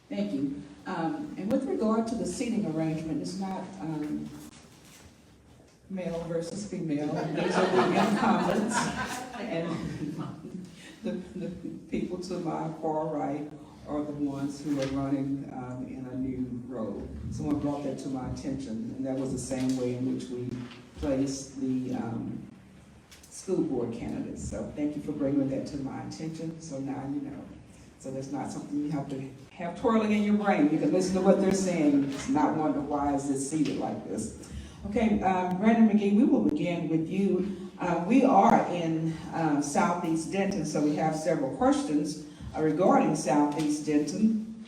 Thank you. And with regard to the seating arrangement, it's not male versus female. These are the incumbents. And the people to my far right are the ones who are running in a new role. Someone brought that to my attention, and that was the same way in which we placed the school board candidates. So thank you for bringing that to my attention. So now you know. So that's not something you have to have twirling in your brain. You can listen to what they're saying. It's not wonder why is this seated like this. Okay, Brandon McGee, we will begin with you. We are in Southeast Denton, so we have several questions regarding Southeast Denton,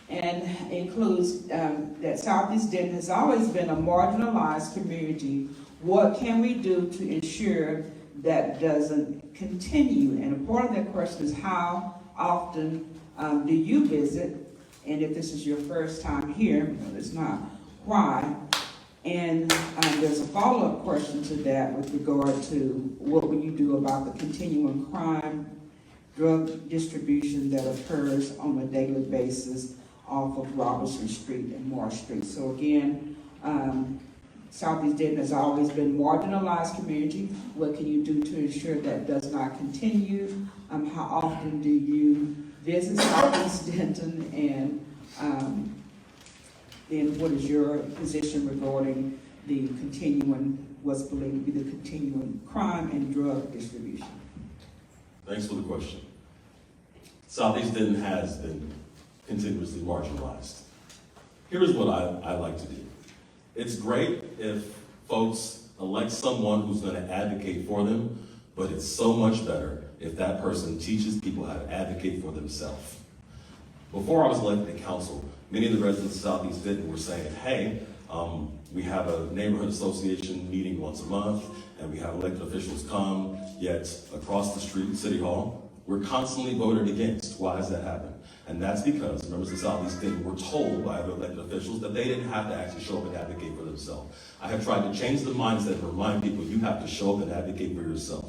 and includes that Southeast Denton has always been a marginalized community. What can we do to ensure that doesn't continue? And a part of that question is how often do you visit? And if this is your first time here, no, it's not, why? And there's a follow-up question to that with regard to what will you do about the continuing crime, drug distribution that occurs on a daily basis off of Robertson Street and Morris Street. So again, Southeast Denton has always been a marginalized community. What can you do to ensure that does not continue? How often do you visit Southeast Denton? And then what is your position regarding the continuing, what's believed to be the continuing crime and drug distribution? Thanks for the question. Southeast Denton has been continuously marginalized. Here's what I like to do. It's great if folks elect someone who's going to advocate for them, but it's so much better if that person teaches people how to advocate for themselves. Before I was elected to council, many of the residents of Southeast Denton were saying, hey, we have a neighborhood association meeting once a month, and we have elected officials come, yet across the street, City Hall, we're constantly voted against. Why does that happen? And that's because members of Southeast Denton were told by other elected officials that they didn't have to actually show up and advocate for themselves. I have tried to change the mindset and remind people you have to show up and advocate for yourself.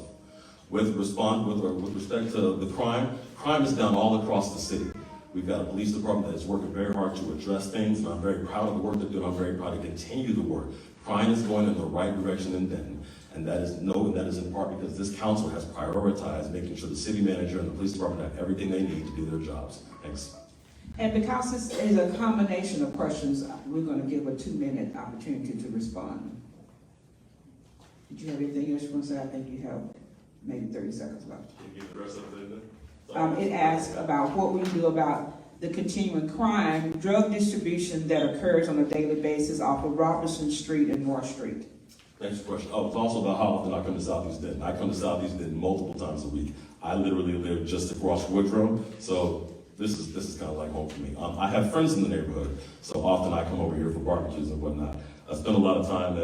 With respect to the crime is down all across the city. We've got a police department that is working very hard to address things, and I'm very proud of the work they're doing. I'm very proud to continue the work. Crime is going in the right direction in Denton, and that is in part because this council has prioritized making sure the city manager and the police department have everything they need to do their jobs. Thanks. And because this is a combination of questions, we're going to give a 2-minute opportunity to respond. Did you have anything else you want to say? I think you have maybe 30 seconds left. Can you give the rest of it then? It asks about what we do about the continuing crime, drug distribution that occurs on a daily basis off of Robertson Street and Moore Street. Next question. Oh, it's also about how often I come to Southeast Denton. I come to Southeast Denton multiple times a week. I literally live just across Woodrow, so this is kind of like home for me. I have friends in the neighborhood, so often I come over here for barbecues and whatnot. I spend a lot of time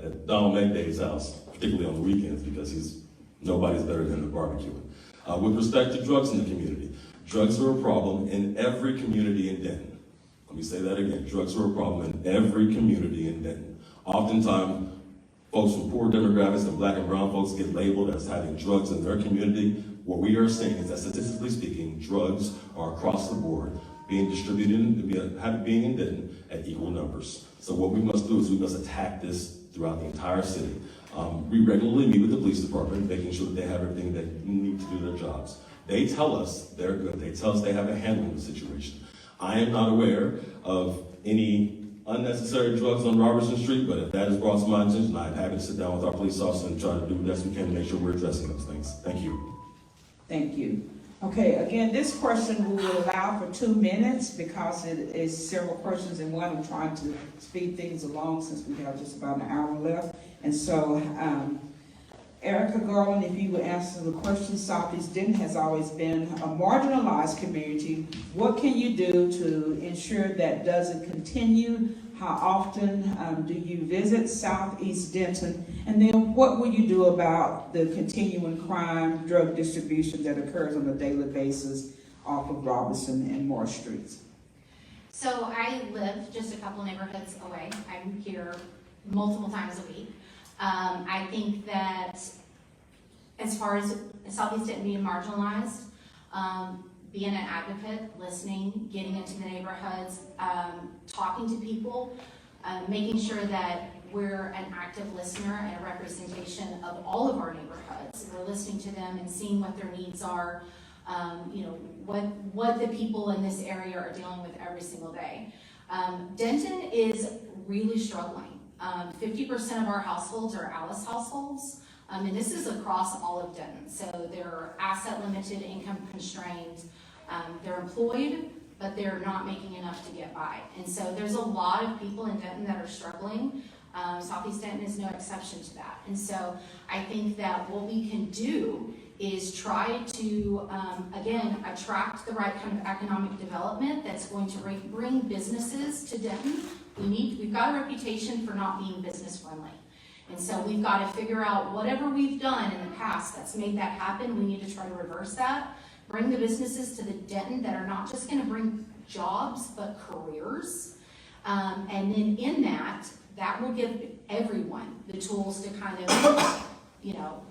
at Donald McDay's house, particularly on the weekends, because nobody's better than the barbecuing. With respect to drugs in the community, drugs are a problem in every community in Denton. Let me say that again. Drugs are a problem in every community in Denton. Oftentimes, folks from poor demographics and black and brown folks get labeled as having drugs in their community. What we are saying is that statistically speaking, drugs are across the board being distributed, being in Denton at equal numbers. So what we must do is we must attack this throughout the entire city. We regularly meet with the police department, making sure that they have everything they need to do their jobs. They tell us they're good. They tell us they have a handle on the situation. I am not aware of any unnecessary drugs on Robertson Street, but if that is brought to my attention, I'm happy to sit down with our police officer and try to do the best we can to make sure we're addressing those things. Thank you. Thank you. Okay, again, this question we will allow for 2 minutes because it is several questions in one. I'm trying to speed things along since we have just about an hour left. And so, Erica Garland, if you would answer the question, Southeast Denton has always been a marginalized community. What can you do to ensure that doesn't continue? How often do you visit Southeast Denton? And then what will you do about the continuing crime, drug distribution that occurs on a daily basis off of Robinson and Moore Streets? So I live just a couple neighborhoods away. I'm here multiple times a week. I think that as far as Southeast Denton being marginalized, being an advocate, listening, getting into the neighborhoods, talking to people, making sure that we're an active listener and a representation of all of our neighborhoods. We're listening to them and seeing what their needs are, what the people in this area are dealing with every single day. Denton is really struggling. 50% of our households are Alice households, and this is across all of Denton. So they're asset limited, income constrained, they're employed, but they're not making enough to get by. And so there's a lot of people in Denton that are struggling. Southeast Denton is no exception to that. And so I think that what we can do is try to, again, attract the right kind of economic development that's going to bring businesses to Denton. We've got a reputation for not being business friendly. And so we've got to figure out whatever we've done in the past that's made that happen. We need to try to reverse that. Bring the businesses to the Denton that are not just going to bring jobs, but careers. And then in that will give everyone the tools to kind of,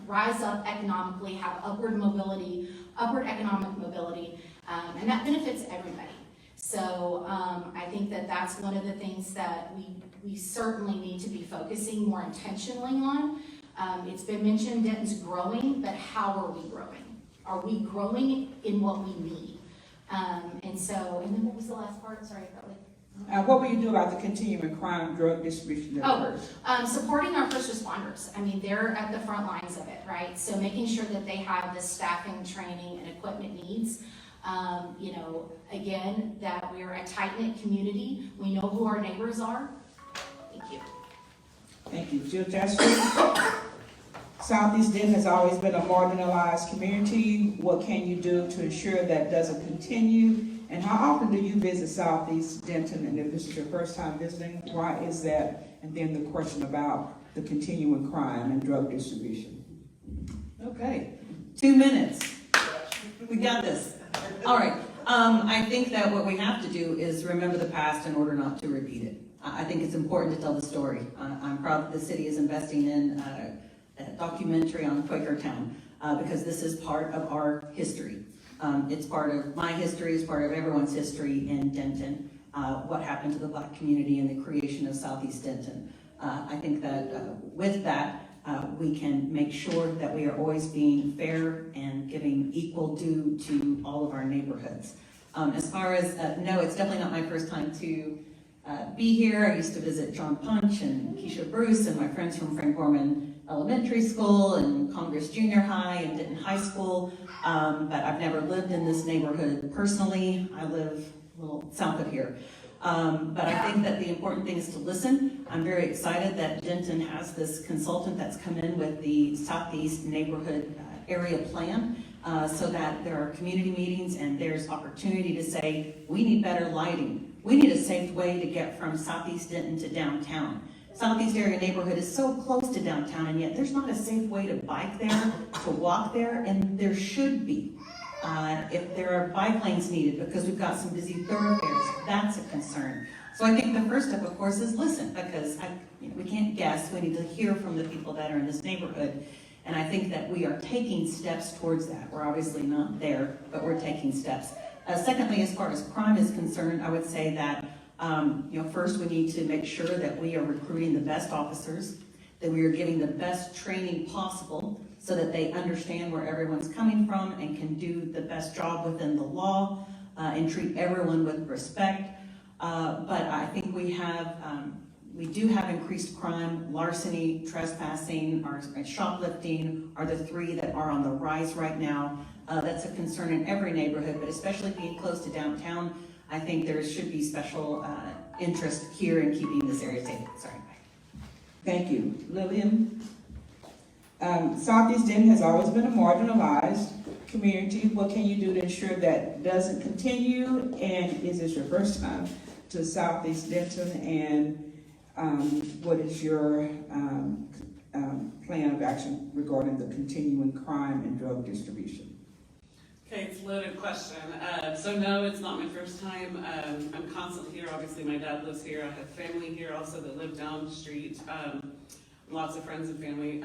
rise up economically, have upward economic mobility, and that benefits everybody. So I think that that's one of the things that we certainly need to be focusing more intentionally on. It's been mentioned Denton's growing, but how are we growing? Are we growing in what we need? And then what was the last part? Sorry, I felt like. What will you do about the continuing crime, drug distribution that occurs? Supporting our first responders. I mean, they're at the front lines of it, right? So making sure that they have the staffing, training, and equipment needs. Again, that we're a tight-knit community. We know who our neighbors are. Thank you. Thank you. Jill Jester. Southeast Denton has always been a marginalized community. What can you do to ensure that doesn't continue? And how often do you visit Southeast Denton? And if this is your first time visiting, why is that? And then the question about the continuing crime and drug distribution. Okay, 2 minutes. We got this. All right. I think that what we have to do is remember the past in order not to repeat it. I think it's important to tell the story. I'm proud that the city is investing in a documentary on Quakertown because this is part of our history. It's part of my history, it's part of everyone's history in Denton, what happened to the Black community and the creation of Southeast Denton. I think that with that, we can make sure that we are always being fair and giving equal due to all of our neighborhoods. As far as, no, it's definitely not my first time to be here. I used to visit John Punch and Keisha Bruce and my friends from Frank Borman Elementary School and Congress Junior High and Denton High School, but I've never lived in this neighborhood personally. I live a little south of here. But I think that the important thing is to listen. I'm very excited that Denton has this consultant that's come in with the Southeast Neighborhood Area Plan so that there are community meetings and there's opportunity to say, we need better lighting. We need a safe way to get from Southeast Denton to downtown. Southeast area neighborhood is so close to downtown, and yet there's not a safe way to bike there, to walk there, and there should be. If there are bike lanes needed because we've got some busy thoroughfares, that's a concern. So I think the first step, of course, is listen, because we can't guess. We need to hear from the people that are in this neighborhood, and I think that we are taking steps towards that. We're obviously not there, but we're taking steps. Secondly, as far as crime is concerned, I would say that first we need to make sure that we are recruiting the best officers, that we are giving the best training possible so that they understand where everyone's coming from and can do the best job within the law and treat everyone with respect. But I think we do have increased crime. Larceny, trespassing, or shoplifting are the three that are on the rise right now. That's a concern in every neighborhood, but especially being close to downtown, I think there should be special interest here in keeping this area safe. Sorry. Thank you. Lilyan? Southeast Denton has always been a marginalized community. What can you do to ensure that doesn't continue? And is this your first time to Southeast Denton? And what is your plan of action regarding the continuing crime and drug distribution? Okay, it's a loaded question. So no, it's not my first time. I'm constantly here. Obviously, my dad lives here. I have family here also that live down the street. Lots of friends and family.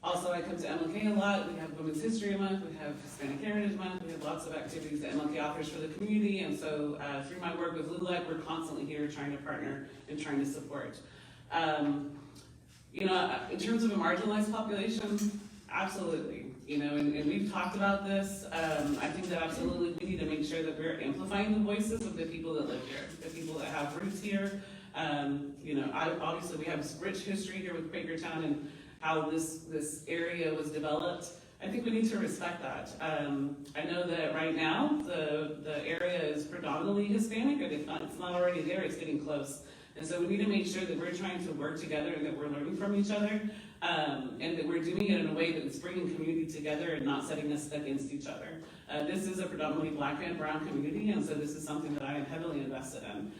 Also, I come to MLK a lot. We have Women's History Month, we have Hispanic Heritage Month, we have lots of activities that MLK offers for the community, and so through my work with Lilyan, we're constantly here trying to partner and trying to support. You know, in terms of a marginalized population, absolutely. You know, and we've talked about this. I think that absolutely we need to make sure that we're amplifying the voices of the people that live here, the people that have roots here. You know, obviously we have rich history here with Quakertown and how this area was developed. I think we need to respect that. I know that right now the area is predominantly Hispanic, and if it's not already there, it's getting close. And so we need to make sure that we're trying to work together and that we're learning from each other, and that we're doing it in a way that's bringing community together and not setting us against each other. This is a predominantly Black and Brown community, and so this is something that I am heavily invested in.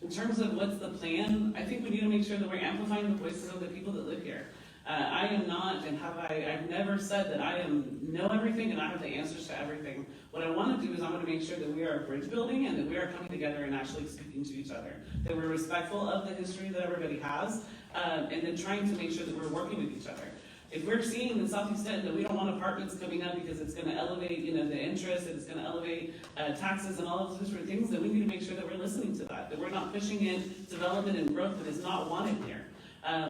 In terms of what's the plan, I think we need to make sure that we're amplifying the voices of the people that live here. I am not, and I've never said that I know everything and I have the answers to everything. What I want to do is I want to make sure that we are bridge building and that we are coming together and actually speaking to each other. That we're respectful of the history that everybody has, and then trying to make sure that we're working with each other. If we're seeing in Southeast Denton that we don't want apartments coming up because it's going to elevate, you know, the interest, and it's going to elevate taxes and all of those different things, then we need to make sure that we're listening to that we're not pushing in development and growth that is not wanted here.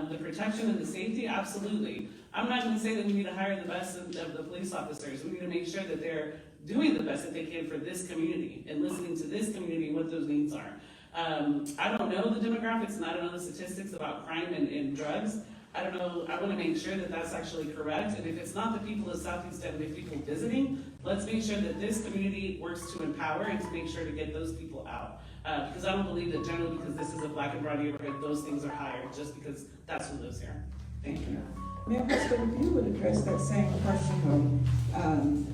The protection and the safety, absolutely. I'm not going to say that we need to hire the best of the police officers. We need to make sure that they're doing the best that they can for this community and listening to this community and what those needs are. I don't know the demographics and I don't know the statistics about crime and drugs. I don't know, I want to make sure that that's actually correct. And if it's not the people of Southeast Denton, if people visiting, let's make sure that this community works to empower and to make sure to get those people out. Because I don't believe that generally because this is a Black and brown neighborhood, those things are higher just because that's who lives here. Thank you. Mayor Hudspeth, if you would address that same question of,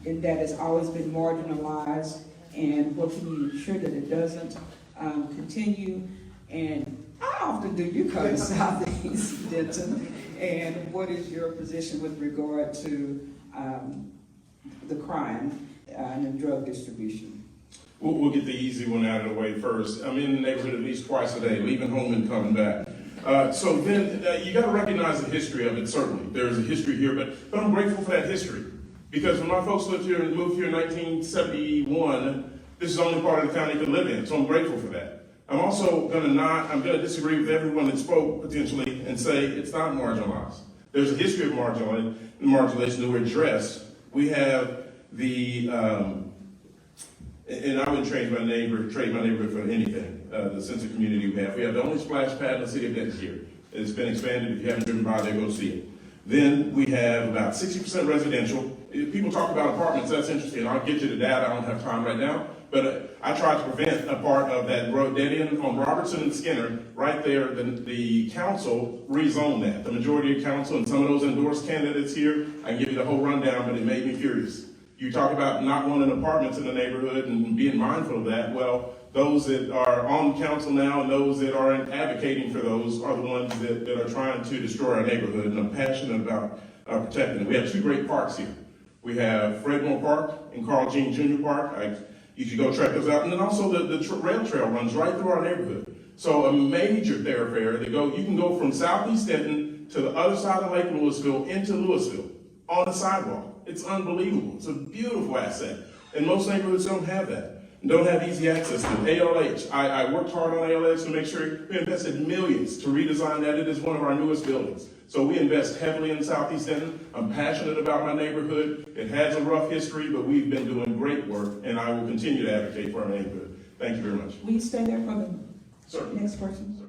in that it's always been marginalized, and what can you ensure that it doesn't continue? And how often do you come to Southeast Denton? And what is your position with regard to the crime and the drug distribution? We'll get the easy one out of the way first. I'm in the neighborhood at least twice a day, leaving home and coming back. So then you got to recognize the history of it, certainly. There's a history here, but I'm grateful for that history. Because when my folks lived here and moved here in 1971, this is the only part of the county they could live in, so I'm grateful for that. I'm also going to disagree with everyone that spoke potentially and say it's not marginalized. There's a history of marginalization that we're addressed. We have the, and I wouldn't trade my neighborhood for anything, the sense of community we have. We have the only splash pad in the city of Denton here. It's been expanded. If you haven't driven by there, go see it. Then we have about 60% residential. People talk about apartments, that's interesting. I'll get you the data, I don't have time right now. But I tried to prevent a part of that road dead end on Robertson and Skinner. Right there, the council rezoned that. The majority of council and some of those endorsed candidates here, I can give you the whole rundown, but it made me furious. You talk about not wanting apartments in the neighborhood and being mindful of that. Well, those that are on council now and those that are advocating for those are the ones that are trying to destroy our neighborhood, and I'm passionate about protecting it. We have two great parks here. We have Fredmore Park and Carl Jean Jr. Park. You should go check those out. And then also the rail trail runs right through our neighborhood. So a major thoroughfare you can go from Southeast Denton to the other side of Lake Louisville into Louisville on the sidewalk. It's unbelievable. It's a beautiful asset. And most neighborhoods don't have that. And don't have easy access to it. ALH, I worked hard on ALH to make sure we invested millions to redesign that. It is one of our newest buildings. So we invest heavily in Southeast Denton. I'm passionate about my neighborhood. It has a rough history, but we've been doing great work, and I will continue to advocate for our neighborhood. Thank you very much. Will you stay there for the Sir. next person? Sir.